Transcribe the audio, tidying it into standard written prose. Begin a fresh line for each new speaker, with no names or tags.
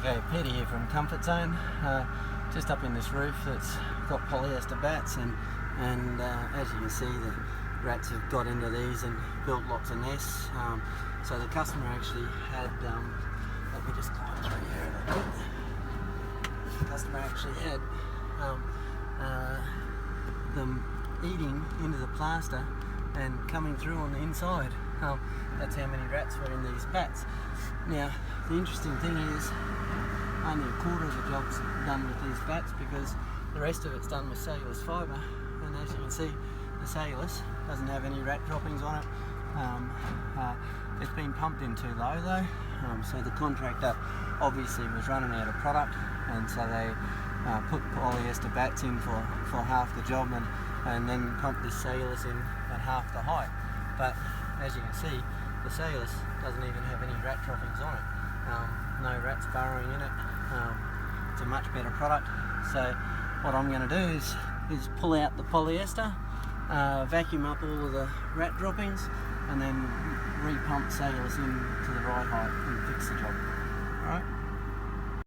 Okay, Peter here from Comfort Zone. Just up in this roof that's got polyester bats, and as you can see, the rats have got into these and built lots of nests. So the customer actually had, let me just climb through here a little bit. The customer actually had them eating into the plaster and coming through on the inside. That's how many rats were in these bats. Now, the interesting thing is only a quarter of the job's done with these bats, because the rest of it's done with cellulose fibre, and as you can see, the cellulose doesn't have any rat droppings on it. It's been pumped in too low though, so the contractor obviously was running out of product, and so they put polyester bats in for half the job, and then pumped this cellulose in at half the height. But as you can see, the cellulose doesn't even have any rat droppings on it. No rats burrowing in it. It's a much better product. So what I'm going to do is pull out the polyester, vacuum up all of the rat droppings, and then repump cellulose in to the right height and fix the job. Alright?